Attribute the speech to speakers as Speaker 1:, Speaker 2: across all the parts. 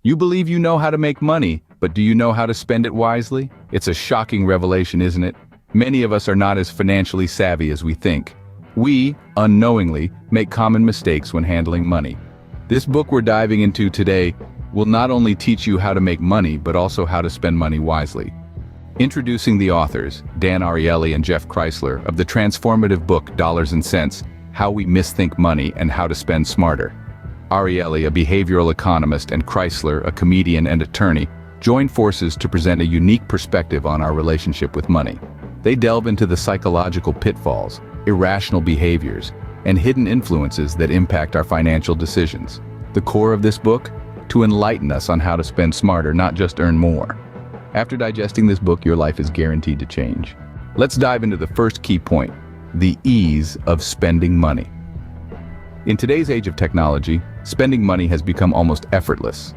Speaker 1: You believe you know how to make money, but do you know how to spend it wisely? It's a shocking revelation, isn't it? Many of us are not as financially savvy as we think. We, unknowingly, make common mistakes when handling money. This book we're diving into today will not only teach you how to make money, but also how to spend money wisely. Introducing the authors, Dan Ariely and Jeff Kreisler, of the transformative book Dollars and Cents: How We Misthink Money and How to Spend Smarter. Ariely, a behavioral economist, and Kreisler, a comedian and attorney, join forces to present a unique perspective on our relationship with money. They delve into the psychological pitfalls, irrational behaviors, and hidden influences that impact our financial decisions. The core of this book? To enlighten us on how to spend smarter, not just earn more. After digesting this book, your life is guaranteed to change. Let's dive into the first key point: the ease of spending money. In today's age of technology, spending money has become almost effortless.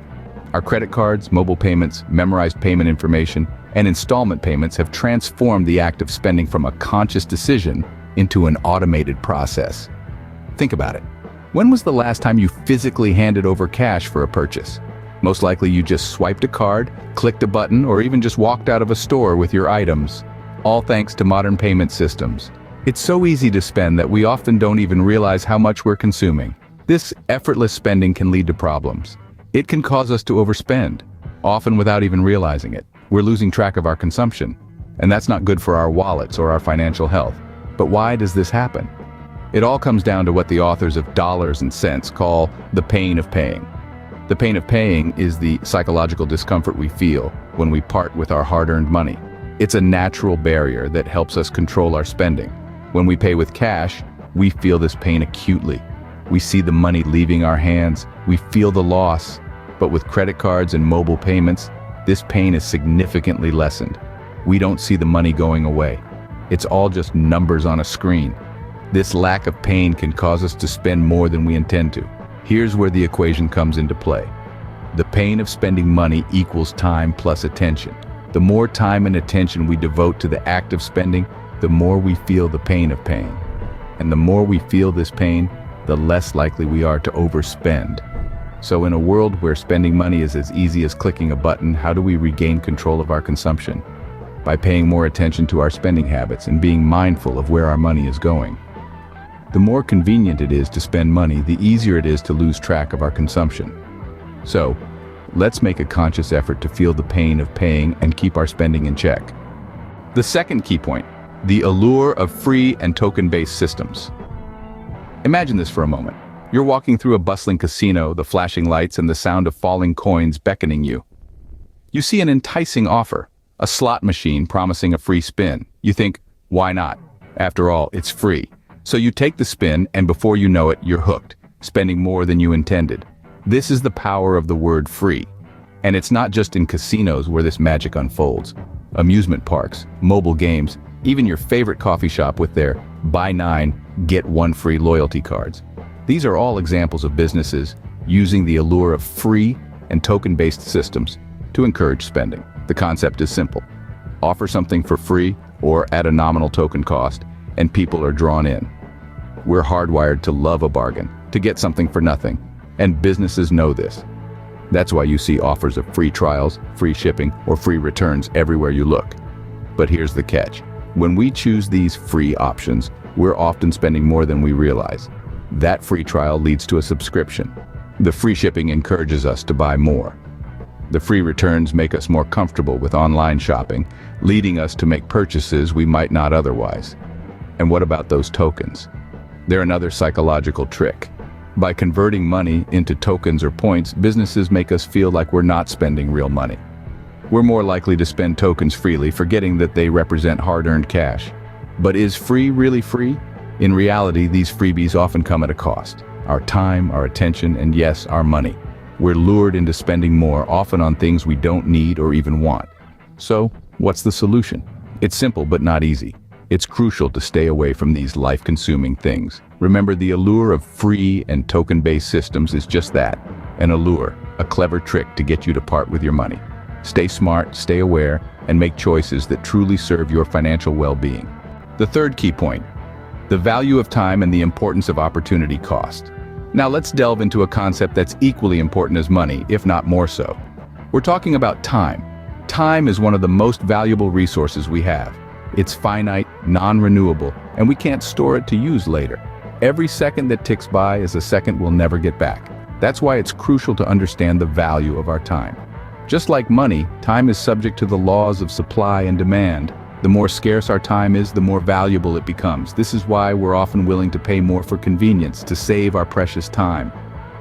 Speaker 1: Our credit cards, mobile payments, memorized payment information, and installment payments have transformed the act of spending from a conscious decision into an automated process. Think about it. When was the last time you physically handed over cash for a purchase? Most likely you just swiped a card, clicked a button, or even just walked out of a store with your items, all thanks to modern payment systems. It's so easy to spend that we often don't even realize how much we're consuming. This effortless spending can lead to problems. It can cause us to overspend, often without even realizing it. We're losing track of our consumption, and that's not good for our wallets or our financial health. But why does this happen? It all comes down to what the authors of Dollars and Cents call the pain of paying. The pain of paying is the psychological discomfort we feel when we part with our hard-earned money. It's a natural barrier that helps us control our spending. When we pay with cash, we feel this pain acutely. We see the money leaving our hands, we feel the loss. But with credit cards and mobile payments, this pain is significantly lessened. We don't see the money going away. It's all just numbers on a screen. This lack of pain can cause us to spend more than we intend to. Here's where the equation comes into play. The pain of spending money equals time plus attention. The more time and attention we devote to the act of spending, the more we feel the pain of paying. And the more we feel this pain, the less likely we are to overspend. So in a world where spending money is as easy as clicking a button, how do we regain control of our consumption? By paying more attention to our spending habits and being mindful of where our money is going. The more convenient it is to spend money, the easier it is to lose track of our consumption. So, let's make a conscious effort to feel the pain of paying and keep our spending in check. The second key point: the allure of free and token-based systems. Imagine this for a moment. You're walking through a bustling casino, the flashing lights and the sound of falling coins beckoning you. You see an enticing offer, a slot machine promising a free spin. You think, why not? After all, it's free. So you take the spin, and before you know it, you're hooked, spending more than you intended. This is the power of the word free. And it's not just in casinos where this magic unfolds. Amusement parks, mobile games, even your favorite coffee shop with their buy 9, get 1 free loyalty cards. These are all examples of businesses using the allure of free and token-based systems to encourage spending. The concept is simple. Offer something for free or at a nominal token cost, and people are drawn in. We're hardwired to love a bargain, to get something for nothing, and businesses know this. That's why you see offers of free trials, free shipping, or free returns everywhere you look. But here's the catch. When we choose these free options, we're often spending more than we realize. That free trial leads to a subscription. The free shipping encourages us to buy more. The free returns make us more comfortable with online shopping, leading us to make purchases we might not otherwise. And what about those tokens? They're another psychological trick. By converting money into tokens or points, businesses make us feel like we're not spending real money. We're more likely to spend tokens freely, forgetting that they represent hard-earned cash. But is free really free? In reality, these freebies often come at a cost. Our time, our attention, and yes, our money. We're lured into spending more, often on things we don't need or even want. So, what's the solution? It's simple but not easy. It's crucial to stay away from these life-consuming things. Remember, the allure of free and token-based systems is just that, an allure, a clever trick to get you to part with your money. Stay smart, stay aware, and make choices that truly serve your financial well-being. The third key point: the value of time and the importance of opportunity cost. Now let's delve into a concept that's equally important as money, if not more so. We're talking about time. Time is one of the most valuable resources we have. It's finite, non-renewable, and we can't store it to use later. Every second that ticks by is a second we'll never get back. That's why it's crucial to understand the value of our time. Just like money, time is subject to the laws of supply and demand. The more scarce our time is, the more valuable it becomes. This is why we're often willing to pay more for convenience, to save our precious time.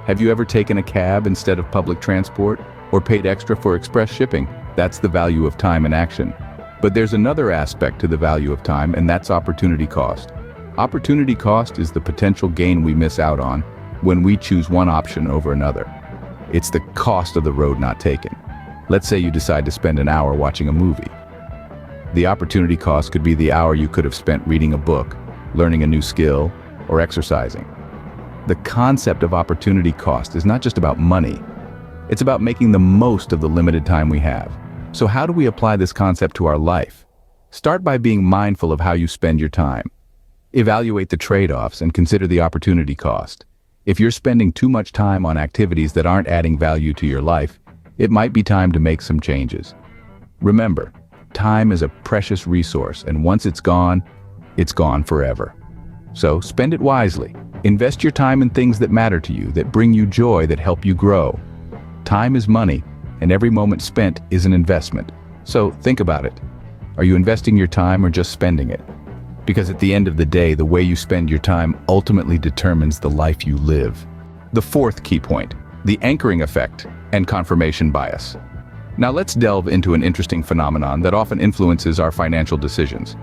Speaker 1: Have you ever taken a cab instead of public transport, or paid extra for express shipping? That's the value of time in action. But there's another aspect to the value of time, and that's opportunity cost. Opportunity cost is the potential gain we miss out on when we choose one option over another. It's the cost of the road not taken. Let's say you decide to spend an hour watching a movie. The opportunity cost could be the hour you could have spent reading a book, learning a new skill, or exercising. The concept of opportunity cost is not just about money. It's about making the most of the limited time we have. So how do we apply this concept to our life? Start by being mindful of how you spend your time. Evaluate the trade-offs and consider the opportunity cost. If you're spending too much time on activities that aren't adding value to your life, it might be time to make some changes. Remember, time is a precious resource, and once it's gone forever. So spend it wisely. Invest your time in things that matter to you, that bring you joy, that help you grow. Time is money, and every moment spent is an investment. So think about it. Are you investing your time or just spending it? Because at the end of the day, the way you spend your time ultimately determines the life you live. The fourth key point, the anchoring effect and confirmation bias. Now let's delve into an interesting phenomenon that often influences our financial decisions.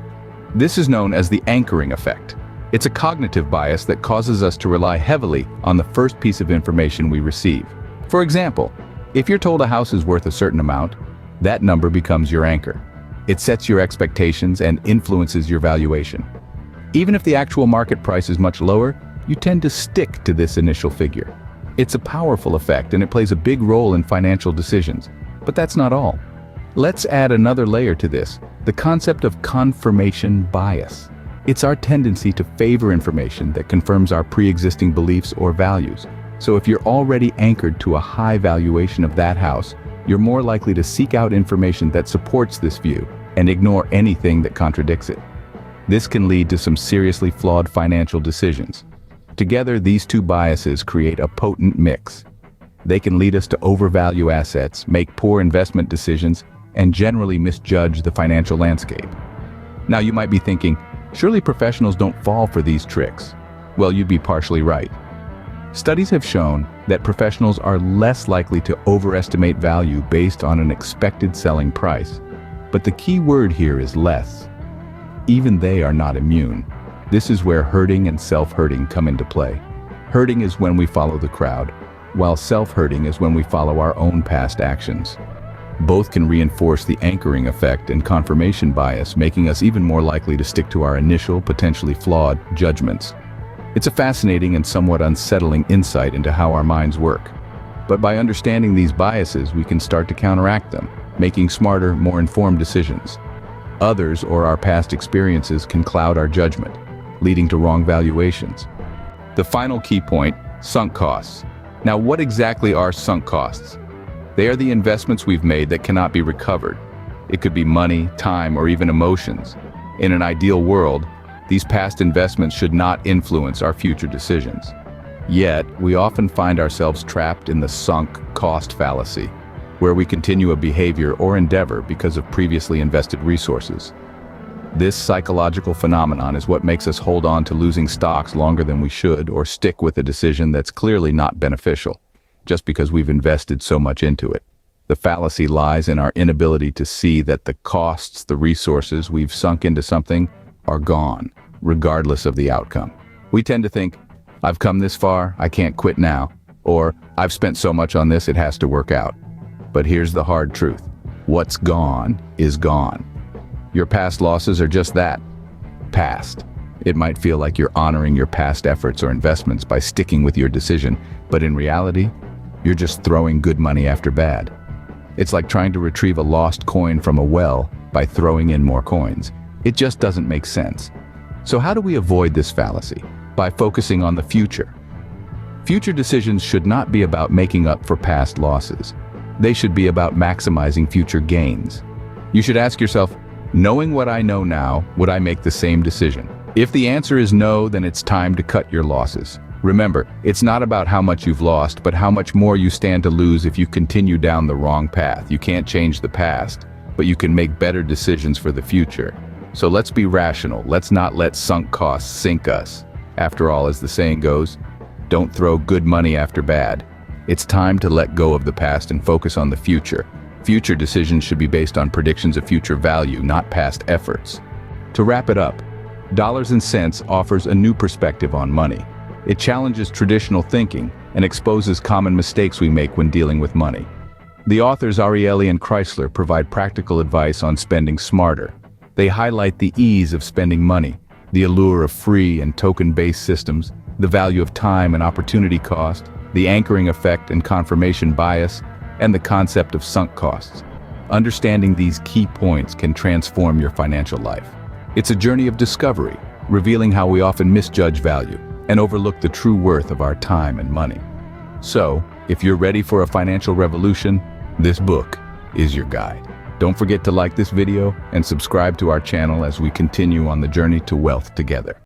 Speaker 1: This is known as the anchoring effect. It's a cognitive bias that causes us to rely heavily on the first piece of information we receive. For example, if you're told a house is worth a certain amount, that number becomes your anchor. It sets your expectations and influences your valuation. Even if the actual market price is much lower, you tend to stick to this initial figure. It's a powerful effect, and it plays a big role in financial decisions. But that's not all. Let's add another layer to this, the concept of confirmation bias. It's our tendency to favor information that confirms our pre-existing beliefs or values. So if you're already anchored to a high valuation of that house, you're more likely to seek out information that supports this view and ignore anything that contradicts it. This can lead to some seriously flawed financial decisions. Together, these two biases create a potent mix. They can lead us to overvalue assets, make poor investment decisions, and generally misjudge the financial landscape. Now you might be thinking, surely professionals don't fall for these tricks. Well, you'd be partially right. Studies have shown that professionals are less likely to overestimate value based on an expected selling price. But the key word here is less. Even they are not immune. This is where herding and self-herding come into play. Herding is when we follow the crowd, while self-herding is when we follow our own past actions. Both can reinforce the anchoring effect and confirmation bias, making us even more likely to stick to our initial, potentially flawed judgments. It's a fascinating and somewhat unsettling insight into how our minds work. But by understanding these biases, we can start to counteract them, making smarter, more informed decisions. Others or our past experiences can cloud our judgment, leading to wrong valuations. The final key point, sunk costs. Now, what exactly are sunk costs? They are the investments we've made that cannot be recovered. It could be money, time, or even emotions. In an ideal world, these past investments should not influence our future decisions. Yet, we often find ourselves trapped in the sunk cost fallacy, where we continue a behavior or endeavor because of previously invested resources. This psychological phenomenon is what makes us hold on to losing stocks longer than we should, or stick with a decision that's clearly not beneficial, just because we've invested so much into it. The fallacy lies in our inability to see that the costs, the resources we've sunk into something, are gone, regardless of the outcome. We tend to think, I've come this far, I can't quit now, or I've spent so much on this, it has to work out. But here's the hard truth. What's gone is gone. Your past losses are just that, past. It might feel like you're honoring your past efforts or investments by sticking with your decision, but in reality, you're just throwing good money after bad. It's like trying to retrieve a lost coin from a well by throwing in more coins. It just doesn't make sense. So how do we avoid this fallacy? By focusing on the future. Future decisions should not be about making up for past losses. They should be about maximizing future gains. You should ask yourself, knowing what I know now, would I make the same decision? If the answer is no, then it's time to cut your losses. Remember, it's not about how much you've lost, but how much more you stand to lose if you continue down the wrong path. You can't change the past, but you can make better decisions for the future. So let's be rational. Let's not let sunk costs sink us. After all, as the saying goes, don't throw good money after bad. It's time to let go of the past and focus on the future. Future decisions should be based on predictions of future value, not past efforts. To wrap it up, Dollars and Cents offers a new perspective on money. It challenges traditional thinking and exposes common mistakes we make when dealing with money. The authors Ariely and Kreisler provide practical advice on spending smarter. They highlight the ease of spending money, the allure of free and token-based systems, the value of time and opportunity cost, the anchoring effect and confirmation bias, and the concept of sunk costs. Understanding these key points can transform your financial life. It's a journey of discovery, revealing how we often misjudge value and overlook the true worth of our time and money. So, if you're ready for a financial revolution, this book is your guide. Don't forget to like this video and subscribe to our channel as we continue on the journey to wealth together.